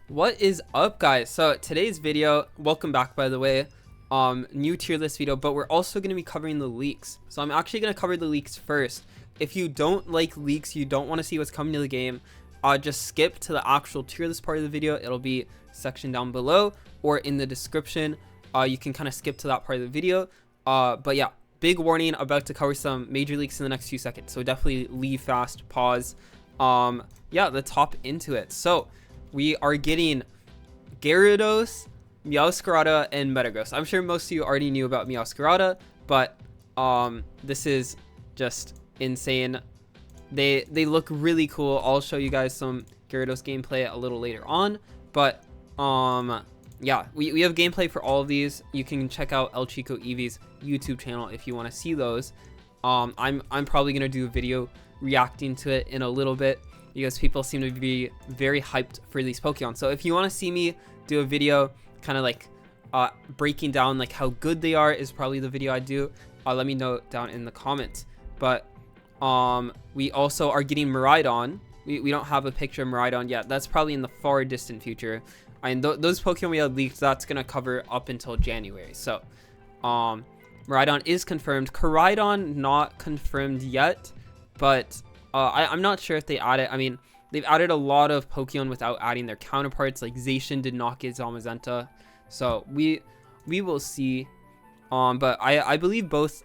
What is up, guys? So today's video, welcome back by the way, new tier list video, but we're also going to be covering the leaks. So I'm actually going to cover the leaks first. If you don't like leaks, you don't want to see what's coming to the game, just skip to the actual tier list part of the video. It'll be section down below or in the description. You can kind of skip to that part of the video. But yeah, big warning, about to cover some major leaks in the next few seconds, so definitely leave fast, pause. Yeah, let's hop into it. So we are getting Gyarados, Meowscarada, and Metagross. I'm sure most of you already knew about Meowscarada, but this is just insane. They look really cool. I'll show you guys some Gyarados gameplay a little later on, but yeah, we have gameplay for all of these. You can check out El Chico Eevee's YouTube channel if you want to see those. I'm probably gonna do a video reacting to it in a little bit, because people seem to be very hyped for these Pokemon. So if you want to see me do a video kind of like breaking down like how good they are, is probably the video I do. Let me know down in the comments. But we also are getting Miraidon. We don't have a picture of Miraidon yet. That's probably in the far distant future. And those Pokemon we had leaked, that's gonna cover up until January. So Miraidon is confirmed. Kyriaos not confirmed yet, but I'm not sure if they added. I mean, they've added a lot of Pokemon without adding their counterparts. Like Zacian did not get Zamazenta, so we will see. But I believe both.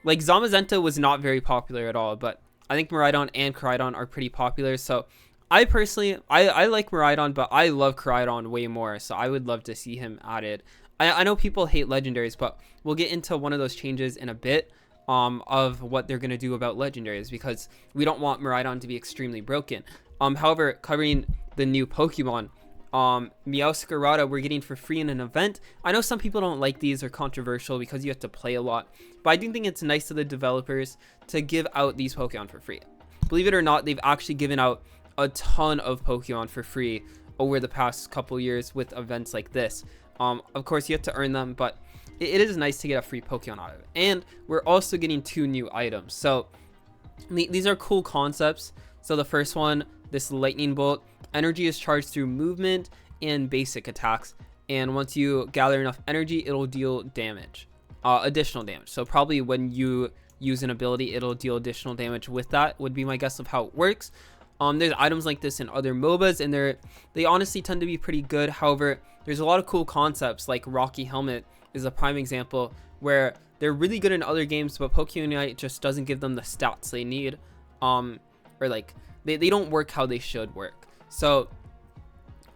Like Zamazenta was not very popular at all, but I think Miraidon and Kyriaos are pretty popular. So I personally I like Miraidon, but I love Kyriaos way more. So I would love to see him added. I know people hate legendaries, but we'll get into one of those changes in a bit. Of what they're going to do about legendaries, because we don't want Miraidon to be extremely broken. However, covering the new Pokemon, Meowscarada we're getting for free in an event. I know some people don't like these, or controversial because you have to play a lot, but I do think it's nice of the developers to give out these Pokemon for free. Believe it or not, they've actually given out a ton of Pokemon for free over the past couple years with events like this. Of course you have to earn them, but it is nice to get a free Pokemon out of it. And we're also getting 2 new items. So these are cool concepts. So the first one, this lightning bolt, energy is charged through movement and basic attacks. And once you gather enough energy, it'll deal damage, additional damage. So probably when you use an ability, it'll deal additional damage with that, would be my guess of how it works. There's items like this in other MOBAs, and they honestly tend to be pretty good. However, there's a lot of cool concepts, like Rocky Helmet is a prime example, where they're really good in other games, but Pokemon Unite just doesn't give them the stats they need, or like they don't work how they should work. So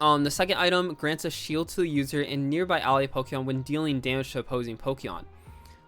the second item grants a shield to the user and nearby ally Pokemon when dealing damage to opposing Pokemon.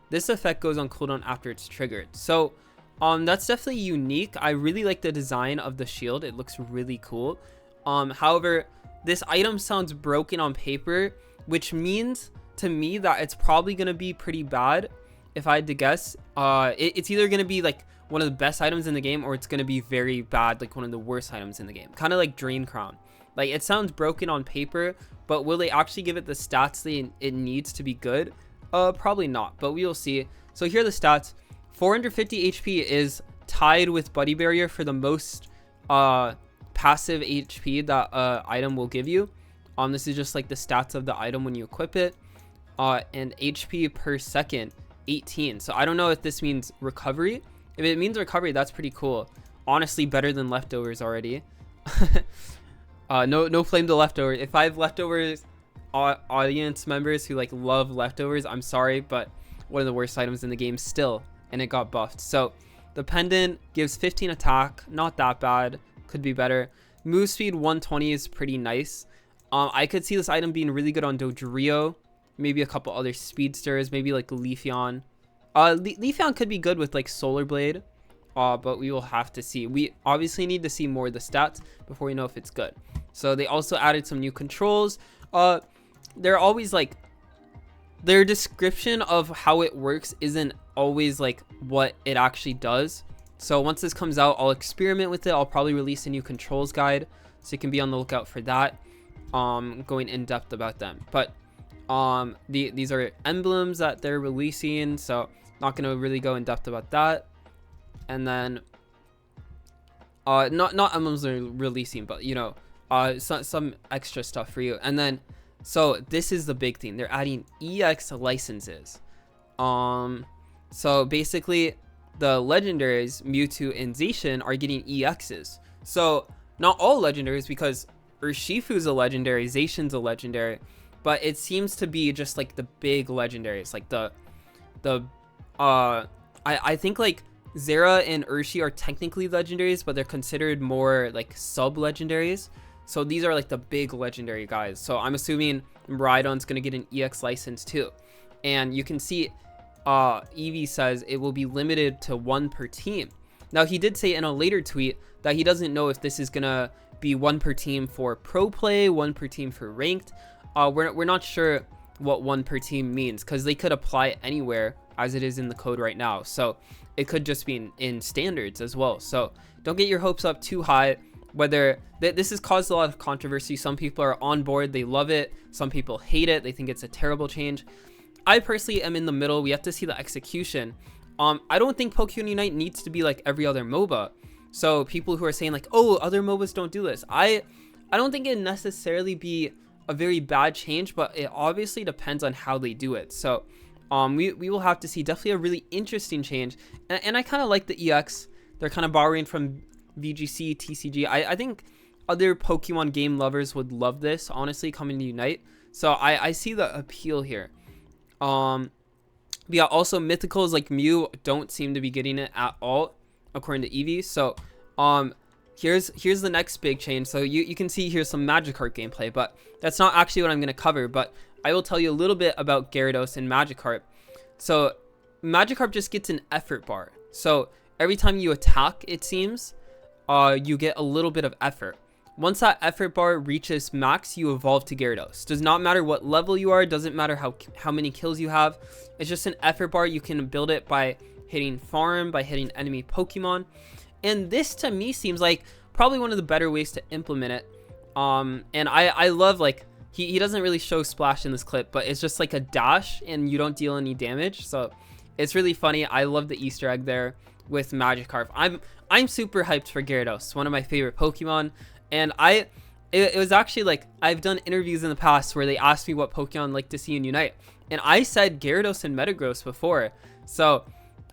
This effect goes on cooldown after it's triggered. So that's definitely unique. I really like the design of the shield. It looks really cool. However, this item sounds broken on paper, which means to me that it's probably going to be pretty bad. If I had to guess, it's either going to be like one of the best items in the game, or it's going to be very bad, like one of the worst items in the game, kind of like Drain Crown. Like, it sounds broken on paper, but will they actually give it the stats it needs to be good? Probably not, but we will see. So here are the stats. 450 HP is tied with Buddy Barrier for the most passive HP that item will give you. This is just like the stats of the item when you equip it. And HP per second, 18. So I don't know if this means recovery. If it means recovery, that's pretty cool. Honestly, better than leftovers already. No flame to leftovers. If I have leftovers audience members who like love leftovers, I'm sorry, but one of the worst items in the game still, and it got buffed. So the pendant gives 15 attack, not that bad, could be better. Move speed 120 is pretty nice. I could see this item being really good on Dodrio, maybe a couple other speedsters, maybe like Leafeon. Leafeon could be good with like Solar Blade, but we will have to see. We obviously need to see more of the stats before we know if it's good. So they also added some new controls. They're always like, their description of how it works isn't always like what it actually does. So once this comes out, I'll experiment with it. I'll probably release a new controls guide, so you can be on the lookout for that, going in depth about them. But these are emblems that they're releasing, so not going to really go in depth about that. And then not emblems they're releasing, but you know, some extra stuff for you. And then, so this is the big thing. They're adding EX licenses. So basically, the legendaries Mewtwo and Zacian are getting EXs. So not all legendaries, because Urshifu's a legendary, Zacian's a legendary, but it seems to be just like the big legendaries, like I think like Zera and Urshi are technically legendaries, but they're considered more like sub legendaries. So these are like the big legendary guys. So I'm assuming Rhydon's gonna get an EX license too. And you can see Eevee says it will be limited to 1 per team. Now he did say in a later tweet that he doesn't know if this is gonna be 1 per team for pro play, 1 per team for ranked. We're not sure what 1 per team means, because they could apply it anywhere as it is in the code right now. So it could just be in standards as well. So don't get your hopes up too high. Whether this has caused a lot of controversy. Some people are on board, they love it. Some people hate it, they think it's a terrible change. I personally am in the middle. We have to see the execution. I don't think Pokemon Unite needs to be like every other MOBA. So people who are saying like, oh, other MOBAs don't do this, I don't think it necessarily be a very bad change, but it obviously depends on how they do it. So we will have to see. Definitely a really interesting change, and I kind of like the EX. They're kind of borrowing from VGC, TCG. I think other Pokemon game lovers would love this, honestly, coming to Unite. So I see the appeal here. Yeah, also mythicals like Mew don't seem to be getting it at all, according to Eevee. So here's the next big change. So you can see here's some Magikarp gameplay, but that's not actually what I'm going to cover. But I will tell you a little bit about Gyarados and Magikarp. So Magikarp just gets an effort bar. So every time you attack, it seems, you get a little bit of effort. Once that effort bar reaches max, you evolve to Gyarados. Does not matter what level you are, doesn't matter how many kills you have. It's just an effort bar. You can build it by hitting farm, by hitting enemy Pokemon. And this to me seems like probably one of the better ways to implement it. And I love, like, he doesn't really show splash in this clip, but it's just like a dash and you don't deal any damage. So it's really funny. I love the Easter egg there with Magikarp. I'm super hyped for Gyarados, one of my favorite Pokemon. And it was actually like, I've done interviews in the past where they asked me what Pokemon I'd like to see in Unite, and I said Gyarados and Metagross before. So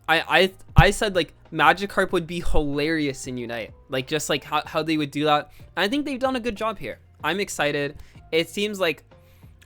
I said like Magikarp would be hilarious in Unite, like just like how they would do that. And I think they've done a good job here. I'm excited. It seems like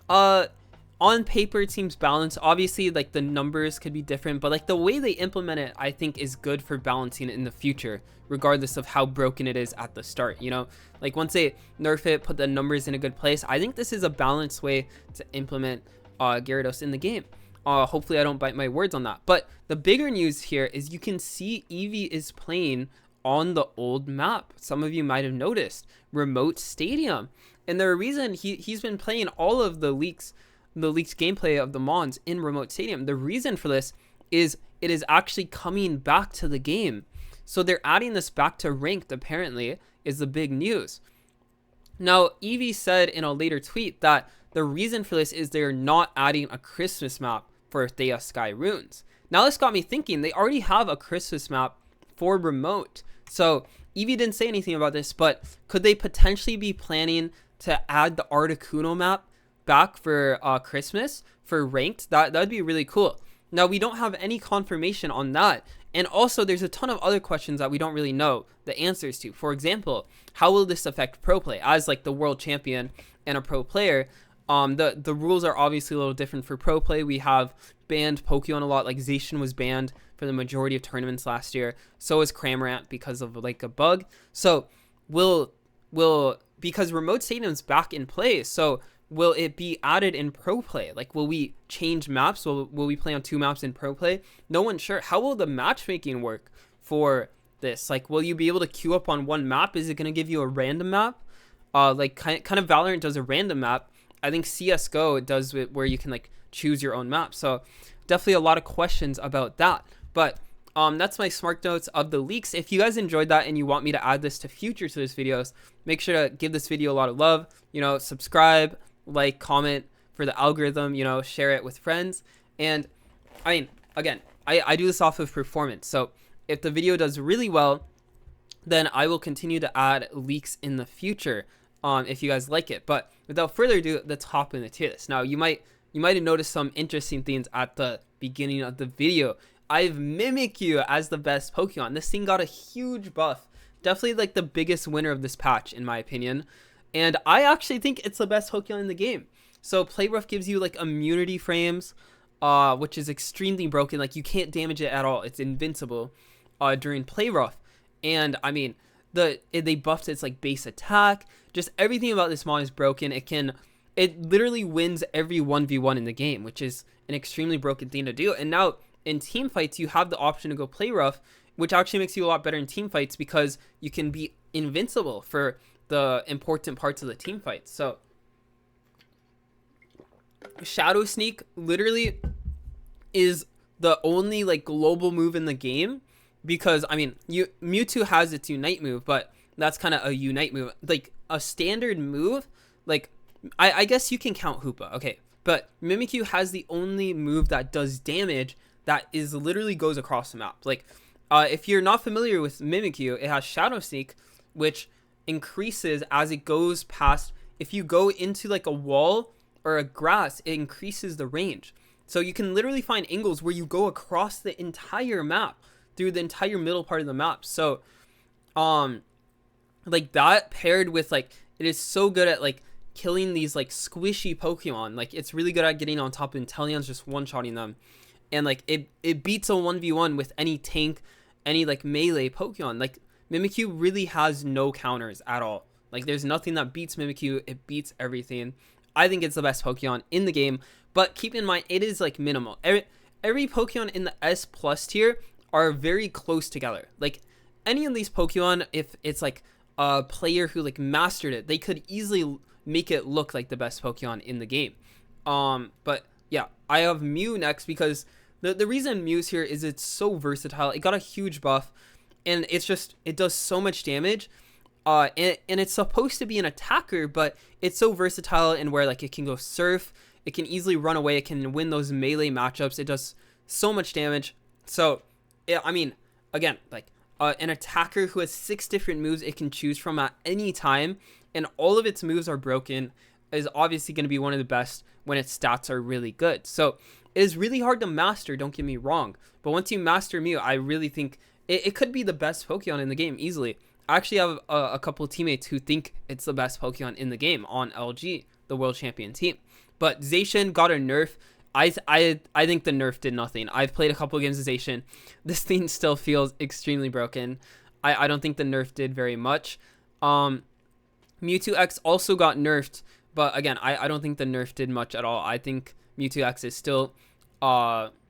on paper it seems balanced. Obviously, like, the numbers could be different, but like the way they implement it, I think, is good for balancing it in the future, regardless of how broken it is at the start. You know, like once they nerf it, put the numbers in a good place, I think this is a balanced way to implement Gyarados in the game. Hopefully I don't bite my words on that. But the bigger news here is you can see Eevee is playing on the old map. Some of you might have noticed, Remote Stadium. And the reason he's been playing all of the leaked gameplay of the Mons in Remote Stadium, the reason for this is it is actually coming back to the game. So they're adding this back to ranked, apparently, is the big news. Now, Eevee said in a later tweet that the reason for this is they're not adding a Christmas map for Thea Sky Runes. Now, this got me thinking, they already have a Christmas map for Remote. So Eevee didn't say anything about this, but could they potentially be planning to add the Articuno map back for Christmas for ranked? That'd be really cool. Now, we don't have any confirmation on that, and also there's a ton of other questions that we don't really know the answers to. For example, how will this affect pro play? As like the world champion and a pro player, the rules are obviously a little different for pro play. We have banned Pokemon a lot, like Zacian was banned for the majority of tournaments last year. So is Cramorant because of like a bug. So because Remote Stadium's back in play, so will it be added in pro play? Like, will we change maps? Will we play on 2 maps in pro play? No one's sure. How will the matchmaking work for this? Like, will you be able to queue up on 1 map? Is it going to give you a random map? Like kind of Valorant does a random map. I think CSGO does it where you can like choose your own map. So definitely a lot of questions about that. But that's my smart notes of the leaks. If you guys enjoyed that and you want me to add this to future Twitch videos, make sure to give this video a lot of love. You know, subscribe, like, comment for the algorithm, you know, share it with friends. And I mean, again, I do this off of performance. So if the video does really well, then I will continue to add leaks in the future. if you guys like it. But without further ado, let's hop in the tier list. Now, you might have noticed some interesting things at the beginning of the video. I've Mimikyu as the best Pokemon. This thing got a huge buff. Definitely like the biggest winner of this patch, in my opinion. And I actually think it's the best Pokemon in the game. So Play Rough gives you like immunity frames, which is extremely broken. Like you can't damage it at all. It's invincible during Play Rough. And I mean, they buffed its like base attack. Just everything about this mod is broken. It literally wins every 1v1 in the game, which is an extremely broken thing to do. And now in team fights, you have the option to go Play Rough, which actually makes you a lot better in team fights because you can be invincible for the important parts of the team fights. So Shadow Sneak literally is the only like global move in the game, because I mean, Mewtwo has its Unite move, but that's kind of a Unite move. Like a standard move, like I guess you can count Hoopa, okay, but Mimikyu has the only move that does damage that is literally goes across the map. Like if you're not familiar with Mimikyu, it has Shadow Sneak, which increases as it goes past. If you go into like a wall or a grass, it increases the range. So you can literally find angles where you go across the entire map, through the entire middle part of the map. So like that paired with like, it is so good at like killing these like squishy Pokemon. Like it's really good at getting on top of Inteleon's, just one-shotting them. And like it beats a 1v1 with any tank, any like melee Pokemon. Like Mimikyu really has no counters at all. Like there's nothing that beats Mimikyu. It beats everything. I think it's the best Pokemon in the game, but keep in mind it is like minimal. Every Pokemon in the S plus tier are very close together. Like any of these Pokemon, if it's like a player who like mastered it, they could easily make it look like the best Pokemon in the game. But yeah, I have Mew next because the reason Mew's here is it's so versatile. It got a huge buff, and it does so much damage. And it's supposed to be an attacker, but it's so versatile in where like it can go surf, it can easily run away, it can win those melee matchups. It does so much damage. So I mean, again, like an attacker who has 6 different moves it can choose from at any time, and all of its moves are broken, is obviously going to be one of the best when its stats are really good. So it is really hard to master, don't get me wrong, but once you master Mew, I really think it could be the best Pokemon in the game easily. I actually have a couple of teammates who think it's the best Pokemon in the game on LG, the world champion team. But Zacian got a nerf. I think the nerf did nothing. I've played a couple of games of Zacian. This thing still feels extremely broken. I don't think the nerf did very much. Mewtwo X also got nerfed, but again, I don't think the nerf did much at all. I think Mewtwo X is still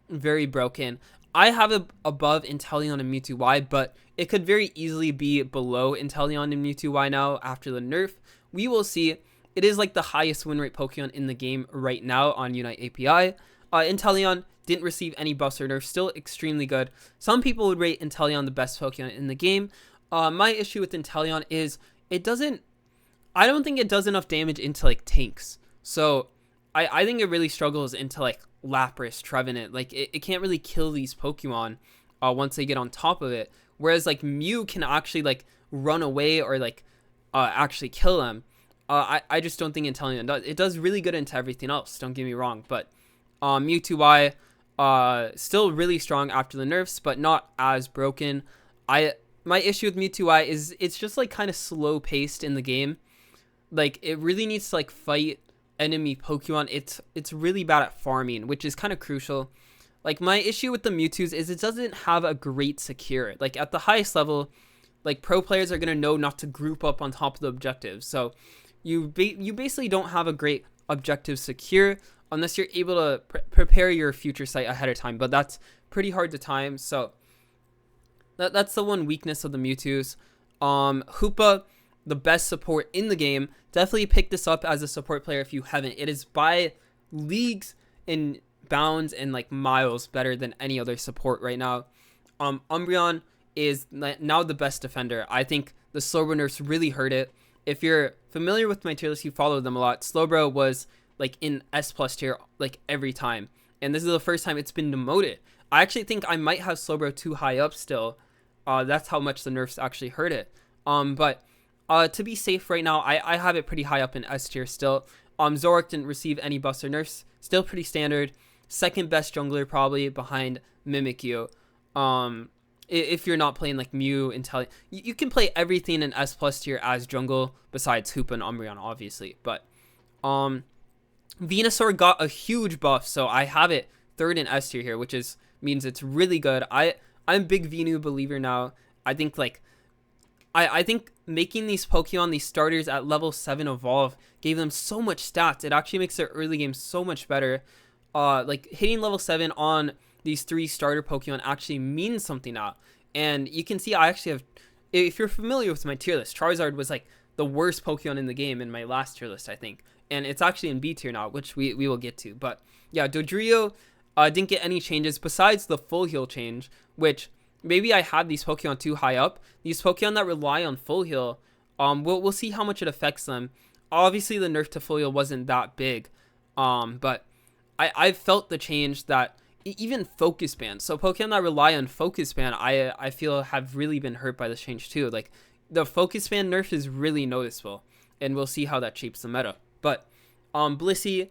very broken. I have it above Inteleon and Mewtwo Y, but it could very easily be below Inteleon and Mewtwo Y now after the nerf. We will see. It is like the highest win rate Pokemon in the game right now on Unite API. Inteleon didn't receive any buffs or nerfs, still extremely good. Some people would rate Inteleon the best Pokemon in the game. My issue with Inteleon is I don't think it does enough damage into like tanks. So I think it really struggles into like Lapras, Trevenant. Like it can't really kill these Pokemon once they get on top of it. Whereas like Mew can actually like run away or like actually kill them. I just don't think Inteleon does. It does really good into everything else, don't get me wrong. But Mewtwo Y still really strong after the nerfs, but not as broken. My issue with Mewtwo Y is it's just like kind of slow paced in the game. Like it really needs to like fight enemy Pokemon. It's really bad at farming, which is kind of crucial. Like my issue with the Mewtwo's is it doesn't have a great secure. Like at the highest level, like pro players are gonna know not to group up on top of the objectives. So you basically don't have a great objective secure unless you're able to prepare your future sight ahead of time. But that's pretty hard to time. So that's the one weakness of the Mewtwo's. Hoopa, the best support in the game. Definitely pick this up as a support player if you haven't. It is by leagues and bounds and like miles better than any other support right now. Umbreon is now the best defender. I think the Slowbro nerfs really hurt it. If you're familiar with my tier list, you follow them a lot. Slowbro was like in S plus tier like every time, and this is the first time it's been demoted. I actually think I might have Slowbro too high up still. That's how much the nerfs actually hurt it. But To be safe right now, I have it pretty high up in S tier still. Zoroark didn't receive any buffs or nerfs. Still pretty standard. Second best jungler probably behind Mimikyu. If you're not playing like Mew, Intelli, you can play everything in S plus tier as jungle besides Hoopa and Umbreon, obviously. But Venusaur got a huge buff, so I have it third in S tier here, which means it's really good. I'm a big Venu believer now. I think like I think making these Pokemon, these starters at level 7 evolve, gave them so much stats. It actually makes their early game so much better. Like hitting level 7 on these 3 starter Pokemon actually means something now. And you can see I actually have, if you're familiar with my tier list, Charizard was like the worst Pokemon in the game in my last tier list, I think. And it's actually in B tier now, which we will get to. But yeah, Dodrio didn't get any changes besides the full heal change, which maybe I have these Pokemon too high up. These Pokemon that rely on full heal, we'll see how much it affects them. Obviously, the nerf to full heal wasn't that big, but I've felt the change that even Focus Band. So Pokemon that rely on Focus Band, I feel have really been hurt by this change too. Like the Focus Band nerf is really noticeable, and we'll see how that shapes the meta. But Blissey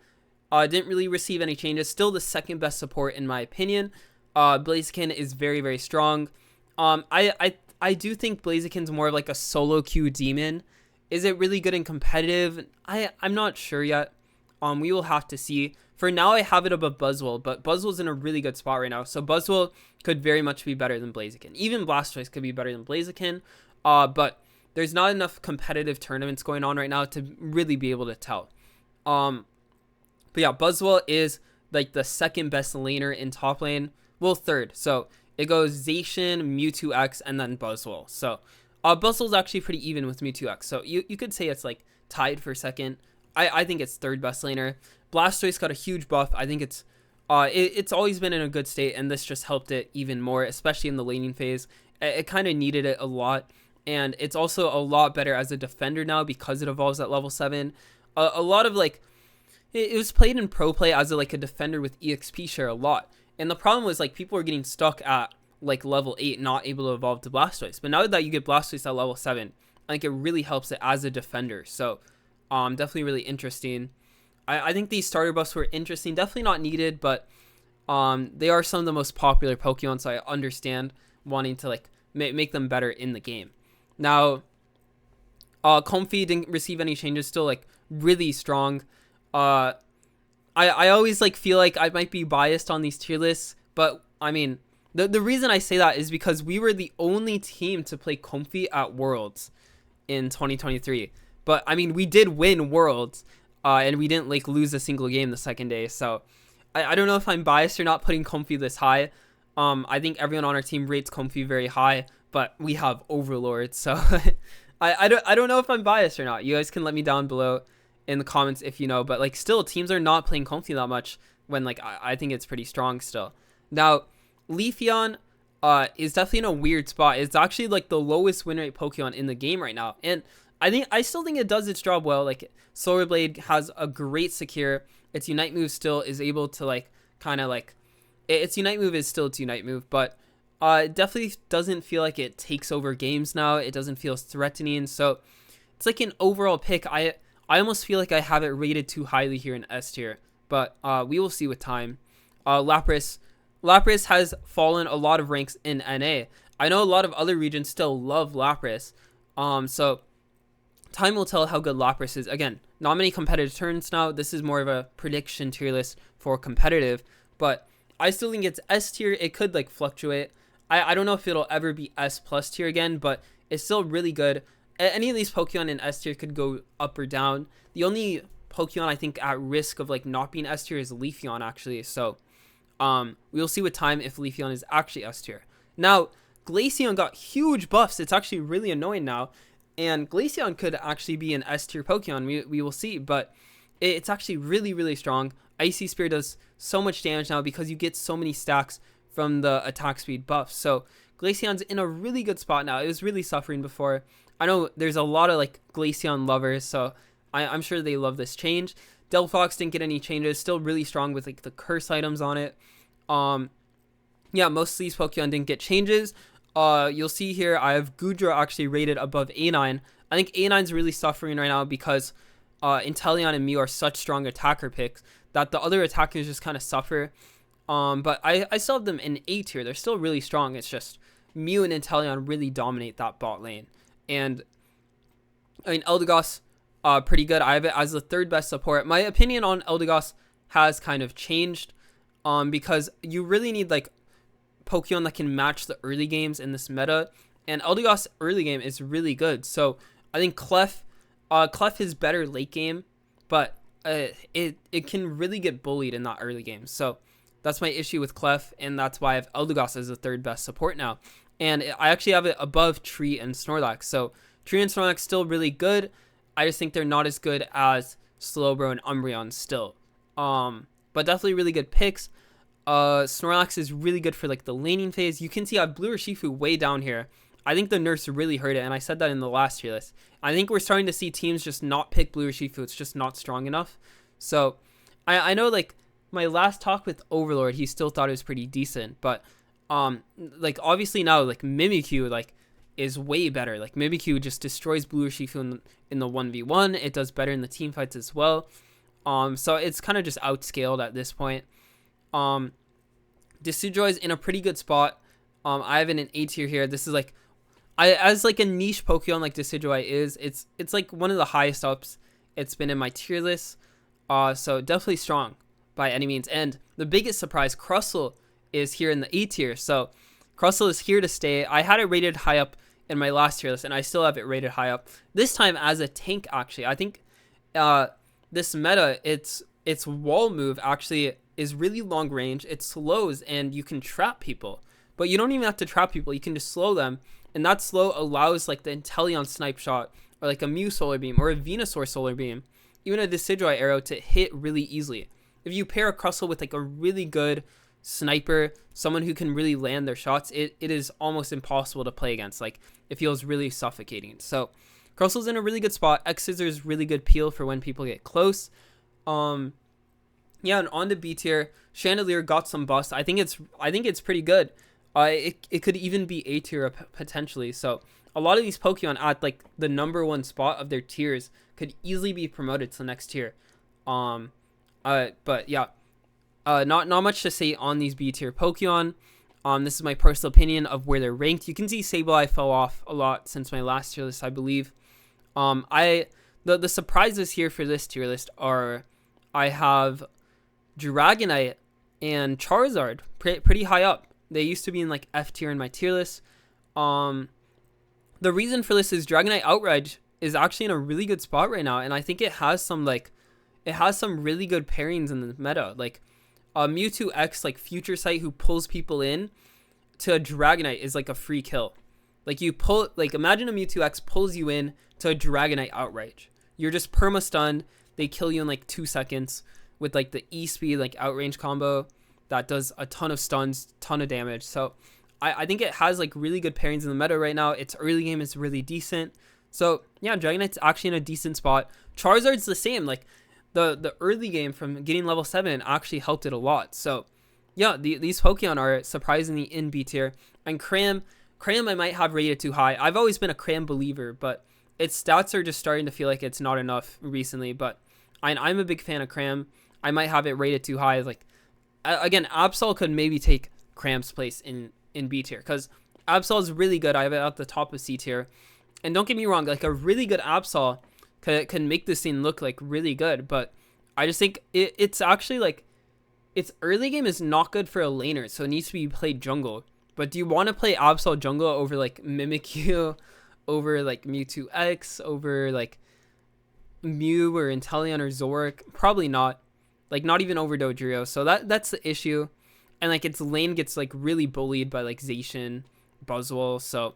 didn't really receive any changes. Still the second best support in my opinion. Blaziken is very, very strong. I do think Blaziken's more of like a solo queue demon. Is it really good and competitive? I'm not sure yet. We will have to see. For now, I have it above Buzzwole, but Buzzwole's in a really good spot right now. So Buzzwole could very much be better than Blaziken. Even Blastoise could be better than Blaziken. But there's not enough competitive tournaments going on right now to really be able to tell. But yeah, Buzzwole is like the second best laner in top lane. Well, third. So it goes Zacian, Mewtwo X, and then Buzzwole. So Buzzwole's actually pretty even with Mewtwo X. So you could say it's like tied for second. I think it's third best laner. Blastoise got a huge buff. I think it's always been in a good state, and this just helped it even more, especially in the laning phase. It kind of needed it a lot, and it's also a lot better as a defender now because it evolves at level 7. A lot of like, it was played in pro play as a defender with EXP share a lot. And the problem was like people were getting stuck at like level 8, not able to evolve to Blastoise. But now that you get Blastoise at level 7, I think it really helps it as a defender. So definitely really interesting. I think these starter buffs were interesting. Definitely not needed, but they are some of the most popular Pokemon, so I understand wanting to like make them better in the game. Now, Comfey didn't receive any changes. Still like really strong. I always like feel like I might be biased on these tier lists, but I mean the reason I say that is because we were the only team to play Comfey at Worlds in 2023. But I mean we did win Worlds, and we didn't like lose a single game the second day. So I don't know if I'm biased or not putting Comfey this high. I think everyone on our team rates Comfey very high, but we have Overlord, so I don't know if I'm biased or not. You guys can let me down below in the comments if you know, but like still teams are not playing Comfey that much when like I think it's pretty strong still. Now Leafeon is definitely in a weird spot. It's actually like the lowest win rate Pokemon in the game right now, and I still think it does its job well. Like Solar Blade has a great secure. Its Unite move still is able to like kind of like its Unite move is still its Unite move, but it definitely doesn't feel like it takes over games now. It doesn't feel as threatening, so it's like an overall pick. I almost feel like I have it rated too highly here in S tier, but we will see with time. Lapras has fallen a lot of ranks in NA. I know a lot of other regions still love Lapras, so time will tell how good Lapras is. Again, not many competitive turns now. This is more of a prediction tier list for competitive, but I still think it's S tier. It could like fluctuate. I don't know if it'll ever be S plus tier again, but it's still really good. Any of these Pokemon in S tier could go up or down. The only Pokemon I think at risk of like not being S tier is Leafeon actually. So we'll see with time if Leafeon is actually S tier. Now Glaceon got huge buffs. It's actually really annoying now, and Glaceon could actually be an S tier Pokemon. We will see, but it's actually really, really strong. Icy Spear does so much damage now because you get so many stacks from the attack speed buffs. So Glaceon's in a really good spot now. It was really suffering before. I know there's a lot of like Glaceon lovers, so I'm sure they love this change. Delphox didn't get any changes. Still really strong with like the curse items on it. Yeah, most of these Pokemon didn't get changes. You'll see here I have Goodra actually rated above A9. I think A9's really suffering right now because Inteleon and Mew are such strong attacker picks that the other attackers just kind of suffer. But I still have them in A tier. They're still really strong. It's just Mew and Inteleon really dominate that bot lane. And I mean, Eldegoss, pretty good. I have it as the 3rd best support. My opinion on Eldegoss has kind of changed, because you really need like Pokemon that can match the early games in this meta. And Eldegoss early game is really good. So I think Clef is better late game, but it can really get bullied in that early game. So that's my issue with Clef, and that's why I have Eldegoss as the 3rd best support now. And I actually have it above Tree and Snorlax. So Tree and Snorlax still really good. I just think they're not as good as Slowbro and Umbreon still. But definitely really good picks. Snorlax is really good for like the laning phase. You can see I have Blue Urshifu way down here. I think the nerfs really hurt it, and I said that in the last tier list. I think we're starting to see teams just not pick Blue Urshifu. It's just not strong enough. So I know like my last talk with Overlord, he still thought it was pretty decent, but like obviously now like Mimikyu like is way better. Like Mimikyu just destroys Blue Urshifu in the 1v1. It does better in the team fights as well. So it's kind of just outscaled at this point. Decidueye is in a pretty good spot. I have it in A tier here. This is like, as like a niche Pokemon like Decidueye is, it's like one of the highest ups it's been in my tier list. So definitely strong by any means. And the biggest surprise, Crustle is here in the A tier. So Crustle is here to stay. I had it rated high up in my last tier list, and I still have it rated high up. This time as a tank, actually. I think this meta, its wall move actually is really long range. It slows, and you can trap people. But you don't even have to trap people. You can just slow them. And that slow allows like the Inteleon Snipe Shot, or like a Mew Solar Beam, or a Venusaur Solar Beam, even a Decidueye Arrow to hit really easily. If you pair a Crustle with like a really good sniper, someone who can really land their shots, it is almost impossible to play against. Like, it feels really suffocating. So Crustle's in a really good spot. X-Scissors really good peel for when people get close. Yeah, and on to B tier, Chandelier got some bust. I think it's pretty good. It could even be A tier potentially. So a lot of these Pokemon at like the #1 spot of their tiers could easily be promoted to the next tier. But yeah, not much to say on these B tier Pokemon. This is my personal opinion of where they're ranked. You can see Sableye fell off a lot since my last tier list, I believe. The surprises here for this tier list are I have Dragonite and Charizard pretty high up. They used to be in like F tier in my tier list. The reason for this is Dragonite Outrage is actually in a really good spot right now, and I think it has some really good pairings in the meta. Like Mewtwo X, like Future Sight, who pulls people in to a Dragonite is like a free kill. Like you pull, like imagine a Mewtwo X pulls you in to a Dragonite Outrage. You're just perma stunned. They kill you in like 2 seconds with like the E speed like outrange combo that does a ton of stuns, ton of damage. So I think it has like really good pairings in the meta right now. Its early game is really decent. So yeah, Dragonite's actually in a decent spot. Charizard's the same. Like the early game from getting level 7 actually helped it a lot. So yeah, these Pokemon are surprisingly in B tier. And Cram I might have rated too high. I've always been a Cram believer, but its stats are just starting to feel like it's not enough recently. But I'm a big fan of Cram. I might have it rated too high. Like again, Absol could maybe take Cram's place in B tier, because Absol is really good. I have it at the top of C tier. And don't get me wrong, like a really good Absol can make this scene look like really good, but I just think it's actually like its early game is not good for a laner, so it needs to be played jungle. But do you want to play Absol jungle over like Mimikyu, over like Mewtwo X, over like Mew or Inteleon or Zoroark? Probably not. Like not even over Dodrio. So that's the issue. And like its lane gets like really bullied by like Zacian, Buzzwole. So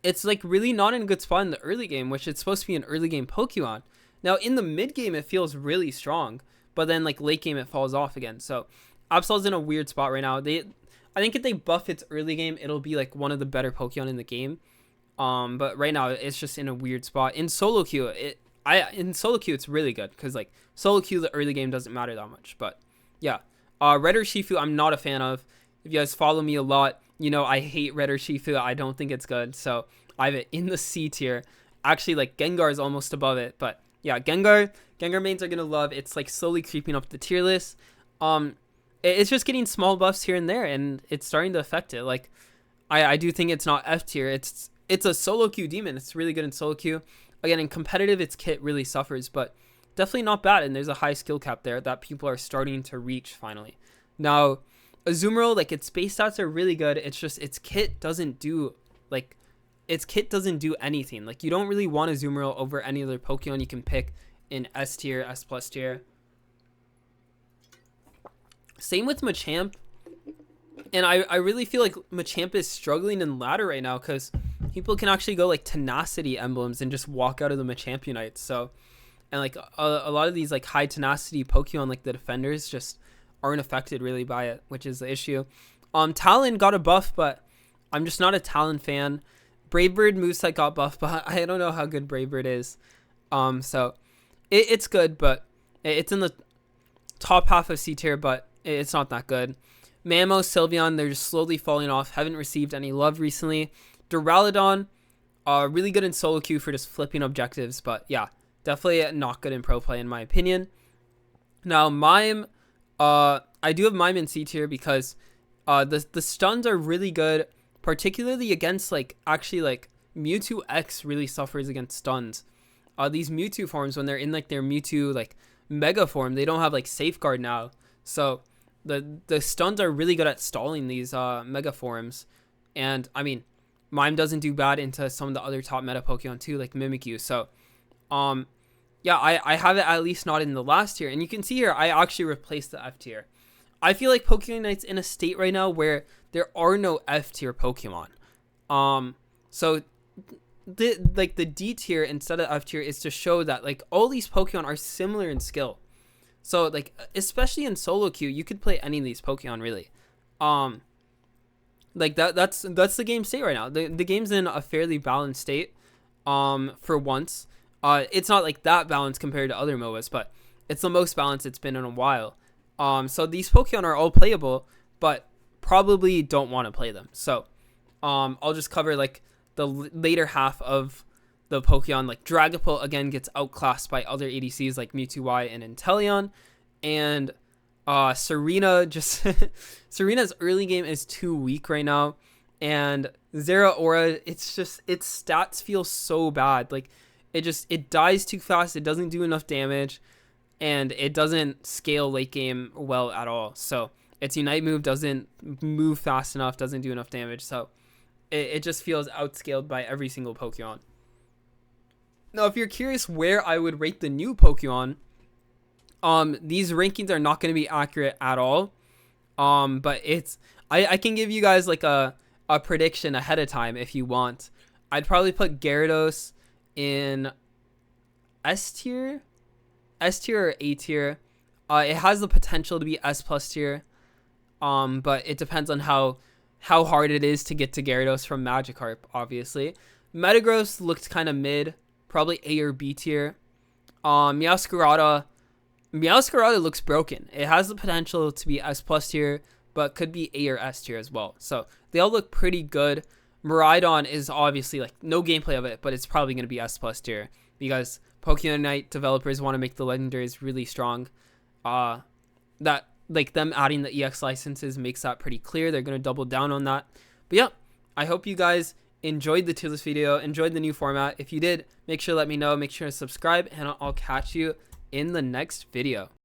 it's like really not in a good spot in the early game, which it's supposed to be an early game Pokemon. Now in the mid game it feels really strong, but then like late game it falls off again. So Absol's in a weird spot right now. I think if they buff its early game, it'll be like one of the better Pokemon in the game. But right now it's just in a weird spot. In solo queue, it's really good, because like solo queue the early game doesn't matter that much. But yeah, Red Urshifu I'm not a fan of. If you guys follow me a lot, you know I hate Red Urshifu. I don't think it's good. So I have it in the C tier. Actually, like Gengar is almost above it, but yeah, Gengar mains are gonna love. It's like slowly creeping up the tier list. Um, it's just getting small buffs here and there, and it's starting to affect it. Like I do think it's not F tier. It's a solo queue demon. It's really good in solo queue. Again, in competitive, its kit really suffers, but definitely not bad. And there's a high skill cap there that people are starting to reach finally. Now, Azumarill, like its base stats are really good. It's just its kit doesn't do anything. Like you don't really want Azumarill over any other Pokemon you can pick in S tier, S plus tier. Same with Machamp. And I really feel like Machamp is struggling in ladder right now because people can actually go like tenacity emblems and just walk out of the Machamp Unites. So, and like a lot of these like high tenacity Pokemon, like the defenders, just aren't affected really by it, which is the issue. Talon got a buff, but I'm just not a Talon fan. Brave Bird moveset got buffed, but I don't know how good Brave Bird is. So it's good, but it's in the top half of C tier, but it's not that good. Mamo, Sylveon, they're just slowly falling off. Haven't received any love recently. Duraludon, really good in solo queue for just flipping objectives, but yeah, definitely not good in pro play in my opinion. Now Mime, I do have Mime in C tier because the stuns are really good, particularly against like Mewtwo X really suffers against stuns. These Mewtwo forms, when they're in like their Mewtwo like mega form, they don't have like safeguard now, so the stuns are really good at stalling these mega forms. And I mean, Mime doesn't do bad into some of the other top meta Pokemon too, like Mimikyu. So yeah, I have it at least not in the last tier. And you can see here I actually replaced the F tier. I feel like Pokemon Unite's in a state right now where there are no F tier Pokemon. So the D tier instead of F tier is to show that like all these Pokemon are similar in skill. So like especially in solo queue, you could play any of these Pokemon really. Like that's the game state right now. The game's in a fairly balanced state. For once. It's not like that balanced compared to other MOBAs, but it's the most balanced it's been in a while. So these Pokemon are all playable, but probably don't want to play them. So I'll just cover like the later half of the Pokemon. Like Dragapult again gets outclassed by other ADCs like Mewtwo Y and Inteleon, and Serena just Serena's early game is too weak right now, and Zeraora, it's just its stats feel so bad. Like it dies too fast, it doesn't do enough damage, and it doesn't scale late game well at all. So its Unite move doesn't move fast enough, doesn't do enough damage, so it just feels outscaled by every single Pokemon. Now, if you're curious where I would rate the new Pokemon, these rankings are not going to be accurate at all. But I can give you guys like a prediction ahead of time if you want. I'd probably put Gyarados in S tier or A tier. It has the potential to be S plus tier. But it depends on how hard it is to get to Gyarados from Magikarp, obviously. Metagross looked kind of mid, probably A or B tier. Meowscarada looks broken. It has the potential to be S plus tier, but could be A or S tier as well. So they all look pretty good. Miraidon is obviously like no gameplay of it, but it's probably going to be S plus tier because Pokemon Unite developers want to make the legendaries really strong. That like them adding the EX licenses makes that pretty clear. They're going to double down on that. But yeah, I hope you guys enjoyed the tier list video, enjoyed the new format. If you did, make sure to let me know, make sure to subscribe, and I'll catch you in the next video.